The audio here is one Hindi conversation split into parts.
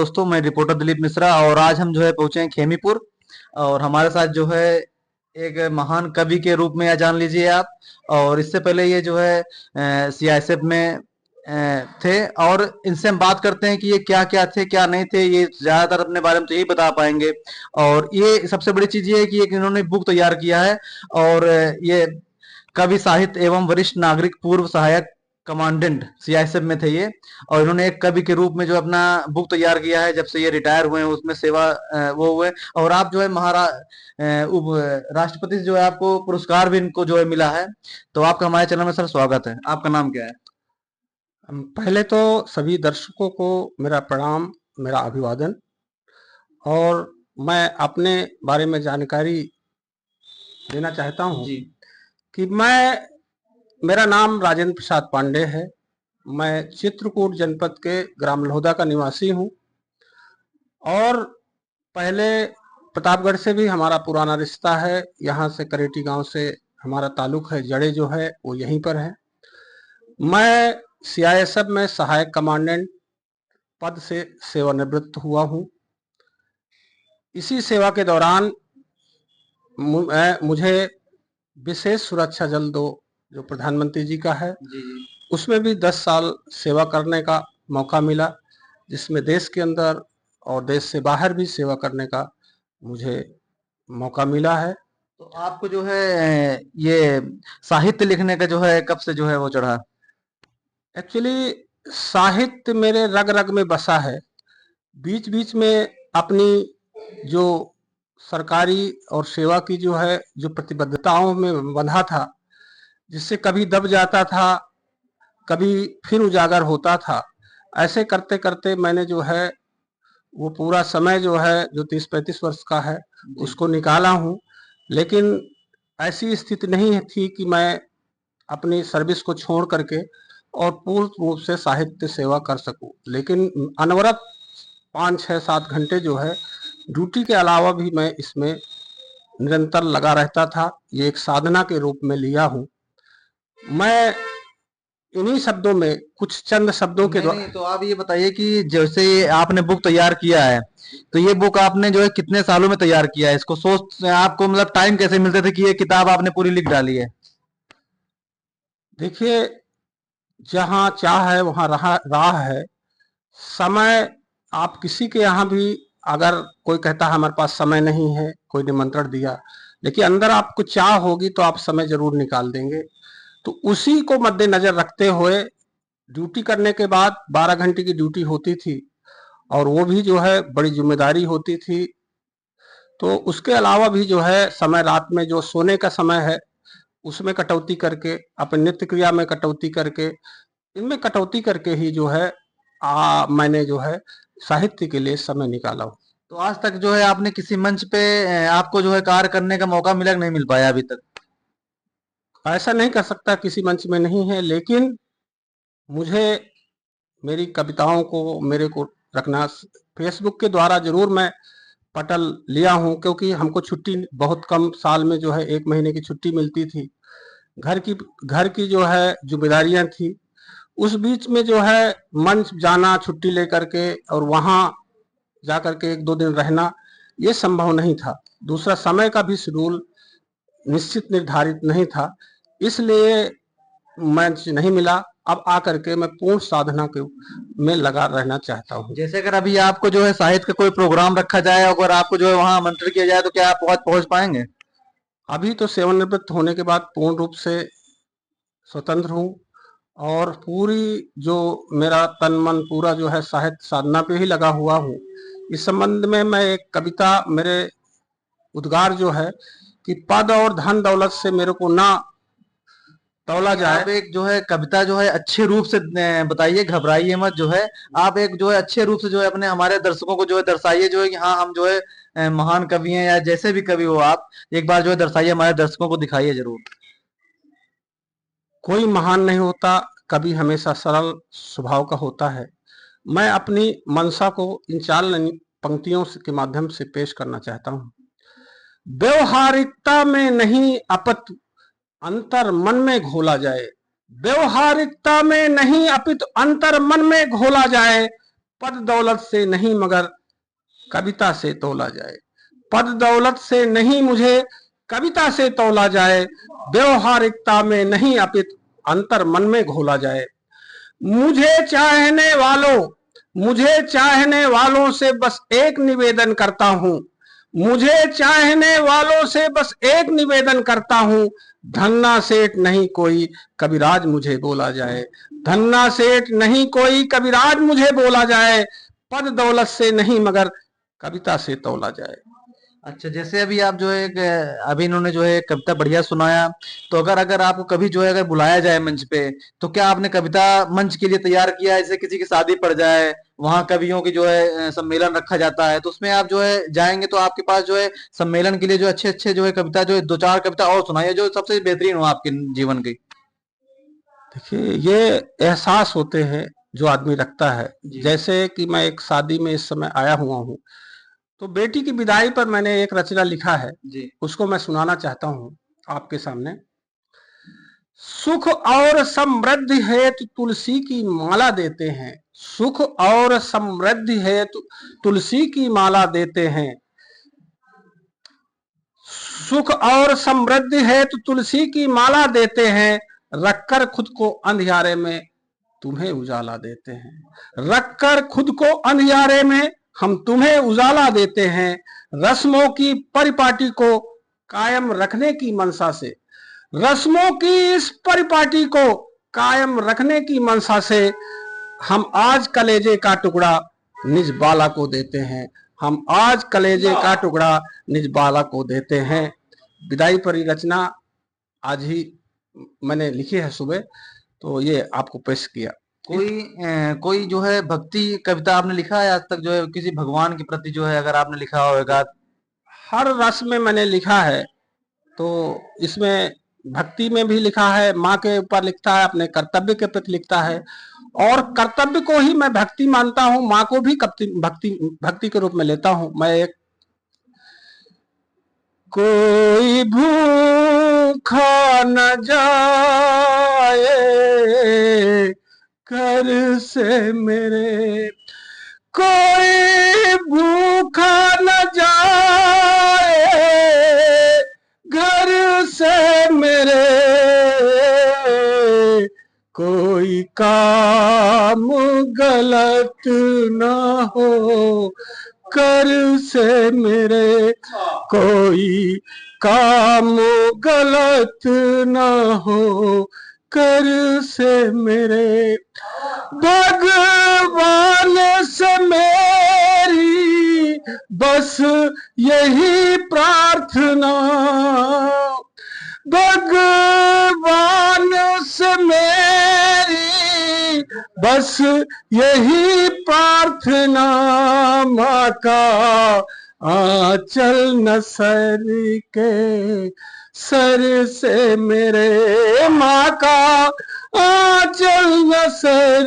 दोस्तों, मैं रिपोर्टर दिलीप मिश्रा और आज हम जो है पहुंचे हैं खेमीपुर। और हमारे साथ जो है एक महान कवि के रूप में या जान लीजिए आप। और इससे पहले ये जो है सीआईएसएफ में थे। और इनसे हम बात करते हैं कि ये क्या क्या थे क्या नहीं थे। ये ज्यादातर अपने बारे में तो यही बता पाएंगे। और ये सबसे बड़ी चीज ये है कि एक इन्होंने बुक तैयार किया है। और ये कवि साहित्य एवं वरिष्ठ नागरिक पूर्व सहायक कमांडेंट सीआईएसएफ में थे ये। और इन्होंने एक कवि के रूप में जो अपना बुक तैयार किया है, जब से ये रिटायर हुए हैं उसमें सेवा वो हुए। और आप जो है उप राष्ट्रपति से जो है आपको पुरस्कार भी इनको जो है मिला है। तो आपका हमारे चैनल में सर स्वागत है। आपका नाम क्या है? पहले तो सभी दर्शकों को मेरा प्रणाम, मेरा अभिवादन। और मैं अपने बारे में जानकारी देना चाहता हूं जी। कि मेरा नाम राजेंद्र प्रसाद पांडे है। मैं चित्रकूट जनपद के ग्राम लोहदा का निवासी हूं। और पहले प्रतापगढ़ से भी हमारा पुराना रिश्ता है। यहाँ से करेटी गांव से हमारा ताल्लुक है, जड़े जो है वो यहीं पर है। मैं सीआईएसएफ में सहायक कमांडेंट पद से सेवानिवृत्त हुआ हूँ। इसी सेवा के दौरान मुझे विशेष सुरक्षा जल 2 जो प्रधानमंत्री जी का है, जी जी। उसमें भी 10 साल सेवा करने का मौका मिला, जिसमें देश के अंदर और देश से बाहर भी सेवा करने का मुझे मौका मिला है। तो आपको जो है ये साहित्य लिखने का जो है कब से जो है वो चढ़ा? एक्चुअली साहित्य मेरे रग रग में बसा है। बीच बीच में अपनी जो सरकारी और सेवा की जो है जो प्रतिबद्धताओं में बंधा था, जिससे कभी दब जाता था, कभी फिर उजागर होता था। ऐसे करते करते मैंने जो है वो पूरा समय जो है जो 30-35 वर्ष का है उसको निकाला हूँ। लेकिन ऐसी स्थिति नहीं थी कि मैं अपनी सर्विस को छोड़ करके और पूर्ण रूप से साहित्य सेवा कर सकूं। लेकिन अनवरत 5, 6, 7 घंटे जो है ड्यूटी के अलावा भी मैं इसमें निरंतर लगा रहता था। ये एक साधना के रूप में लिया हूं। मैं इन्हीं शब्दों में कुछ चंद शब्दों के नहीं, तो आप ये बताइए कि जैसे आपने बुक तैयार किया है, तो ये बुक आपने जो है कितने सालों में तैयार किया है? इसको सोच आपको मतलब टाइम कैसे मिलते थे कि ये किताब आपने पूरी लिख डाली है? देखिए, जहां चाह है वहां राह है। समय आप किसी के यहाँ भी, अगर कोई कहता है हमारे पास समय नहीं है, कोई निमंत्रण दिया, लेकिन अंदर आपको चाह होगी तो आप समय जरूर निकाल देंगे। तो उसी को मद्देनजर रखते हुए ड्यूटी करने के बाद 12 घंटे की ड्यूटी होती थी, और वो भी जो है बड़ी जिम्मेदारी होती थी। तो उसके अलावा भी जो है समय, रात में जो सोने का समय है उसमें कटौती करके, अपने नित्य क्रिया में कटौती करके, इनमें कटौती करके ही जो है मैंने जो है साहित्य के लिए समय निकाला हूँ। तो आज तक जो है आपने किसी मंच पे आपको जो है कार्य करने का मौका मिला कि नहीं मिल पाया अभी तक? ऐसा नहीं कर सकता किसी मंच में नहीं है, लेकिन मुझे मेरी कविताओं को, मेरे को रखना, फेसबुक के द्वारा जरूर मैं पटल लिया हूँ, क्योंकि हमको छुट्टी बहुत कम, साल में जो है 1 महीने की छुट्टी मिलती थी। घर की जो है जिम्मेदारियां थी, उस बीच में जो है मंच जाना छुट्टी लेकर के और वहां जाकर के 1-2 दिन रहना ये संभव नहीं था। दूसरा, समय का भी शेड्यूल निश्चित निर्धारित नहीं था, इसलिए मंच नहीं मिला। अब आकर के मैं पूर्ण साधना के में लगा रहना चाहता हूँ। जैसे अगर अभी आपको जो है साहित्य का कोई प्रोग्राम रखा जाए, अगर आपको जो है वहां आमंत्रित किया जाए, तो क्या आप पहुंच पाएंगे? अभी तो सेवानिवृत्त होने के बाद पूर्ण रूप से स्वतंत्र हूँ, और पूरी जो मेरा तन मन पूरा जो है साहित्य साधना पे ही लगा हुआ हूँ। इस संबंध में मैं एक कविता, मेरे उद्गार जो है कि पद और धन दौलत से मेरे को ना तौला जाए। आप एक जो है कविता जो है अच्छे रूप से बताइए, घबराइए मत जो है। आप एक जो है अच्छे रूप से जो है अपने हमारे दर्शकों को जो है दर्शाइए, जो है कि हाँ हम जो है महान कवि हैं, या जैसे भी कवि हो आप एक बार जो है दर्शाइए, हमारे दर्शकों को दिखाइए जरूर। कोई महान नहीं होता, कवि हमेशा सरल स्वभाव का होता है। मैं अपनी मंशा को इन 4 पंक्तियों के माध्यम से पेश करना चाहता हूँ। व्यवहारिकता में नहीं अपितु अंतर मन में घोला जाए। व्यवहारिकता में नहीं अपितु अंतर मन में घोला जाए। पद दौलत से नहीं मगर कविता से तौला जाए। पद दौलत से नहीं मुझे कविता से तौला जाए, व्यवहारिकता में नहीं अपित अंतर मन में घोला जाए। मुझे चाहने वालों से बस एक निवेदन करता हूं, मुझे चाहने वालों से बस एक निवेदन करता हूं, धन्ना सेठ नहीं कोई कविराज मुझे बोला जाए, धन्ना सेठ नहीं कोई कविराज मुझे बोला जाए, पद दौलत से नहीं मगर कविता से तौला जाए। अच्छा, जैसे अभी आप जो है अभी इन्होंने जो है कविता बढ़िया सुनाया, तो अगर अगर आपको कभी जो है अगर बुलाया जाए मंच पे, तो क्या आपने कविता मंच के लिए तैयार किया है? जैसे किसी की शादी पड़ जाए, वहां कवियों की जो है सम्मेलन रखा जाता है, तो उसमें आप जो है जाएंगे तो आपके पास जो है सम्मेलन के लिए जो अच्छे अच्छे जो है कविता जो है दो चार कविता और सुनाइए जो सबसे बेहतरीन हो आपके जीवन की। देखिए, ये एहसास होते हैं जो आदमी रखता है। जी जैसे कि मैं एक शादी में इस समय आया हुआ हूँ, तो बेटी की विदाई पर मैंने एक रचना लिखा है, जी उसको मैं सुनाना चाहता हूँ आपके सामने। सुख और समृद्धि हेतु तुलसी की माला देते हैं, सुख और समृद्धि हेतु तुलसी की माला देते हैं, सुख और समृद्धि हेतु तुलसी की माला देते हैं, रखकर खुद को अंधियारे में तुम्हें उजाला देते हैं, रखकर खुद को अंधियारे में हम तुम्हें उजाला देते हैं। रस्मों की परिपाटी को कायम रखने की मंशा से, रस्मों की इस परिपाटी को कायम रखने की मंशा से हम आज कलेजे का टुकड़ा निज बाला को देते हैं, हम आज कलेजे का टुकड़ा निज बाला को देते हैं। विदाई पर ये रचना आज ही मैंने लिखी है सुबह, तो ये आपको पेश किया। कोई जो है भक्ति कविता आपने लिखा है आज तक, जो है किसी भगवान के प्रति जो है अगर आपने लिखा होगा? हर रस में मैंने लिखा है, तो इसमें भक्ति में भी लिखा है, माँ के ऊपर लिखता है, अपने कर्तव्य के प्रति लिखता है, और कर्तव्य को ही मैं भक्ति मानता हूँ, माँ को भी भक्ति के रूप में लेता हूँ। मैं एक कोई भूखा न जाए घर से मेरे, कोई भूखा न जाए घर से मेरे, कोई काम गलत न हो कर से मेरे, कोई काम गलत न हो कर से मेरे। भगवान से मेरी बस यही प्रार्थना, भगवान से मेरी बस यही प्रार्थना, माँ का आंचल न सर के सर से मेरे, माँ का आंचल न सर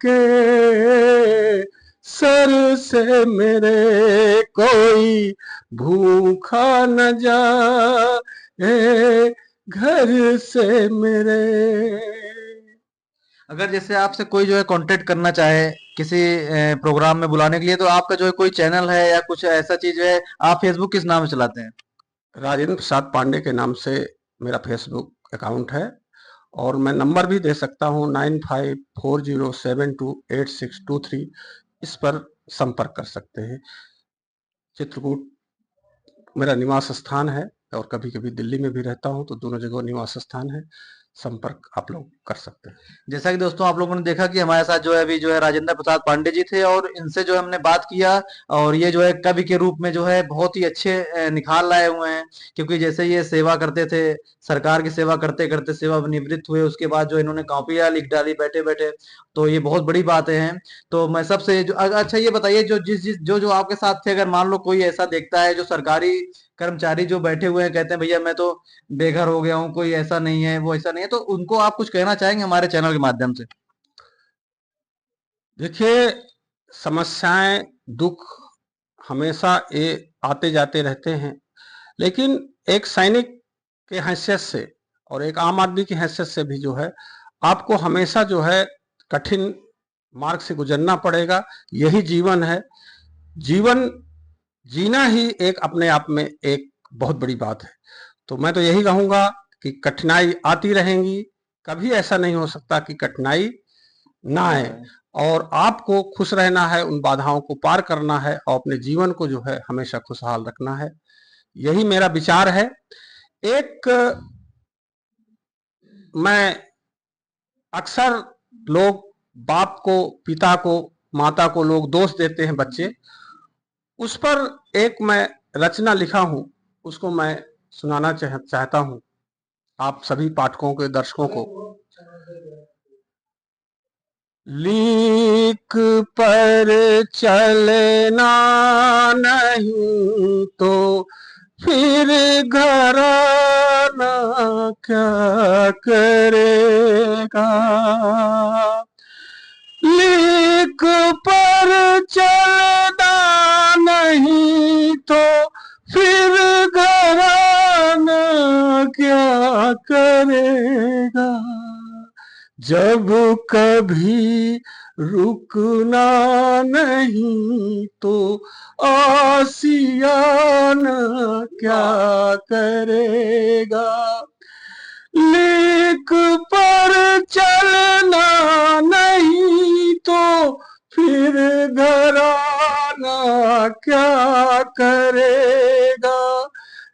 के सर से मेरे, कोई भूखा न जाए घर से मेरे। अगर जैसे आपसे कोई जो है कांटेक्ट करना चाहे किसी प्रोग्राम में बुलाने के लिए, तो आपका जो है कोई चैनल है या कुछ ऐसा चीज है? आप फेसबुक किस नाम से चलाते हैं? राजेंद्र प्रसाद पांडे के नाम से मेरा फेसबुक अकाउंट है, और मैं नंबर भी दे सकता हूँ 9540728623, इस पर संपर्क कर सकते हैं। चित्रकूट मेरा निवास स्थान है, और कभी कभी दिल्ली में भी रहता हूँ, तो दोनों जगह निवास स्थान है, संपर्क आप लोग कर सकते हैं। जैसा कि दोस्तों आप लोगों ने देखा कि हमारे साथ जो है अभी जो है राजेंद्र प्रसाद पांडे जी थे, और इनसे जो है हमने बात किया, और ये जो है कवि के रूप में जो है बहुत ही अच्छे निखार लाए हुए हैं। क्योंकि जैसे ये सेवा करते थे, सरकार की सेवा करते करते सेवानिवृत्त हुए, उसके बाद जो इन्होंने कॉपियां लिख डाली बैठे बैठे, तो ये बहुत बड़ी बातें हैं। तो मैं सबसे जो अच्छा ये बताइए, जो जिस जिस जो जो आपके साथ थे, अगर मान लो कोई ऐसा देखता है जो सरकारी कर्मचारी जो बैठे हुए हैं, कहते हैं भैया मैं तो बेघर हो गया हूँ, कोई ऐसा नहीं है, वो ऐसा नहीं है, तो उनको आप कुछ कहना चाहेंगे हमारे चैनल के माध्यम से? देखिए, समस्याएं दुख हमेशा ये आते जाते रहते हैं, लेकिन एक सैनिक के हैसियत से और एक आम आदमी की हैसियत से भी जो है, आपको हमेशा जो है कठिन मार्ग से गुजरना पड़ेगा। यही जीवन है। जीवन जीना ही एक अपने आप में एक बहुत बड़ी बात है। तो मैं तो यही कहूंगा कि कठिनाई आती रहेंगी, कभी ऐसा नहीं हो सकता कि कठिनाई ना आए, और आपको खुश रहना है, उन बाधाओं को पार करना है और अपने जीवन को जो है हमेशा खुशहाल रखना है। यही मेरा विचार है। एक मैं अक्सर लोग बाप को, पिता को, माता को लोग दोष देते हैं बच्चे, उस पर एक मैं रचना लिखा हूं, उसको मैं सुनाना चाहता हूं आप सभी पाठकों के, दर्शकों को। लीक पर चलना नहीं तो फिर घराना क्या करेगा। लीक पर चलना नहीं तो फिर घराना क्या करेगा। जब कभी रुकना नहीं तो आसियाना क्या करेगा। लीक पर चलना नहीं तो फिर घराना क्या करेगा।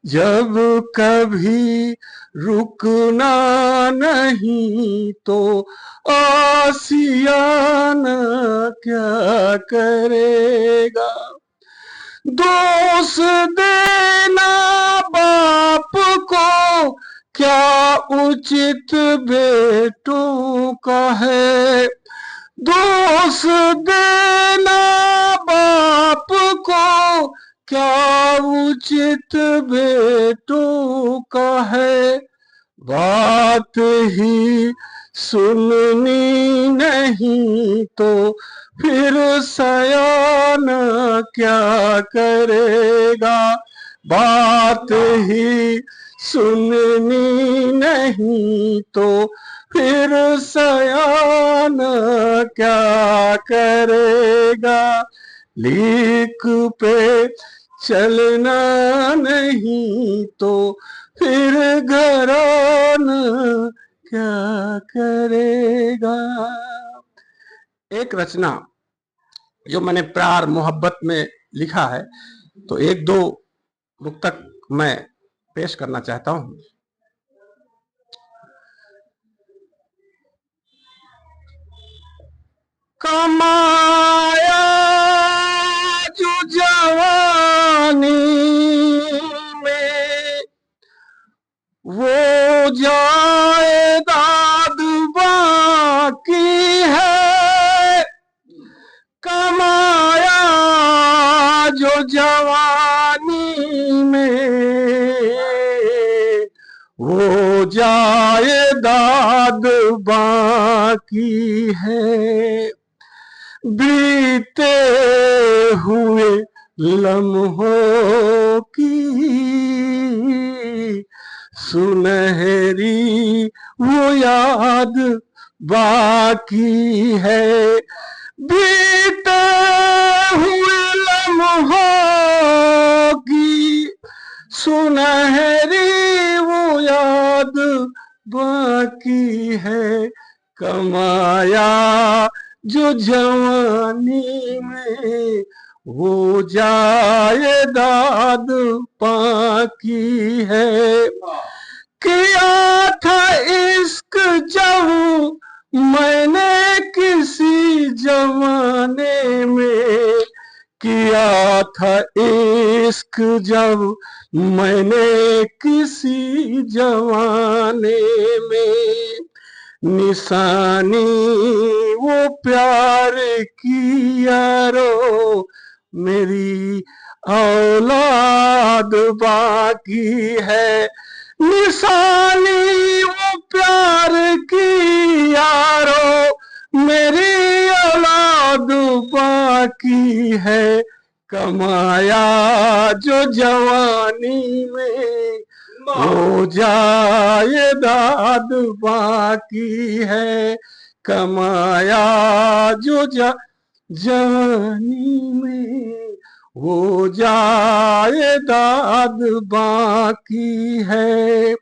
जब कभी रुकना नहीं तो आसियाना क्या करेगा। दोष देना बाप को क्या उचित बेटों का है। दोष देना बाप को क्या उचित बेटों का है। बात ही सुननी नहीं तो फिर सयान क्या करेगा। बात ही सुननी नहीं तो फिर सयान क्या करेगा। लीक पे चलना नहीं तो फिर घराना क्या करेगा। एक रचना जो मैंने प्यार मोहब्बत में लिखा है, तो एक दो मुक्तक मैं पेश करना चाहता हूं। कमाया जो जवानी में वो जायदाद बाकी है। कमाया जो जवानी में वो जायदाद बाकी है। बीते हुए लम्हों की सुनहरी वो याद बाकी है। बीते हुए लम्हों की सुनहरी वो याद बाकी है। कमाया जो जवानी में वो जायदाद बाकी है। किया था इश्क जब मैंने किसी जमाने में। किया था इश्क जब मैंने किसी जमाने में। निशानी वो प्यार की यारो मेरी औलाद बाकी है। निशानी वो प्यार की यारो मेरी औलाद बाकी है। कमाया जो जवानी में वो जायदाद बाकी है। कमाया जो जवानी में वो जायदाद बाकी है।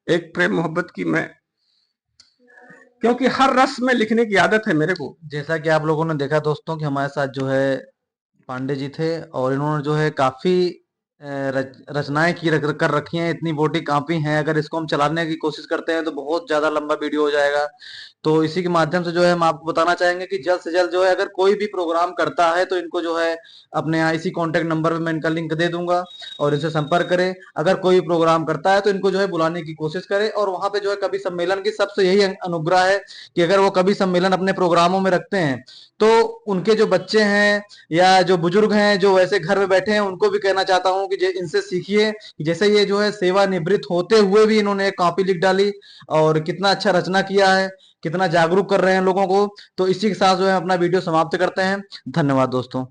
एक प्रेम मोहब्बत की मैं, क्योंकि हर रस में लिखने की आदत है मेरे को। जैसा कि आप लोगों ने देखा दोस्तों कि हमारे साथ जो है पांडे जी थे और इन्होंने जो है काफी रचनाएं कर रखी हैं, इतनी मोटी कॉपी हैं। अगर इसको हम चलाने की कोशिश करते हैं तो बहुत ज्यादा लंबा वीडियो हो जाएगा। तो इसी के माध्यम से जो है हम आपको बताना चाहेंगे कि जल्द से जल्द जो है अगर कोई भी प्रोग्राम करता है तो इनको जो है अपने यहाँ इसी कॉन्टेक्ट नंबर पे मैं इनका लिंक दे दूंगा और इनसे संपर्क करें। अगर कोई प्रोग्राम करता है तो इनको जो है बुलाने की कोशिश करें और वहां पे जो है कवि सम्मेलन की सबसे यही अनुग्रह है कि अगर वो कवि सम्मेलन अपने प्रोग्रामों में रखते हैं तो उनके जो बच्चे हैं या जो बुजुर्ग हैं जो वैसे घर में बैठे हैं उनको भी कहना चाहता हूँ कि इनसे सीखिए। जैसे ये जो है सेवानिवृत्त होते हुए भी इन्होंने एक कॉपी लिख डाली और कितना अच्छा रचना किया है, कितना जागरूक कर रहे हैं लोगों को। तो इसी के साथ जो है अपना वीडियो समाप्त करते हैं। धन्यवाद दोस्तों।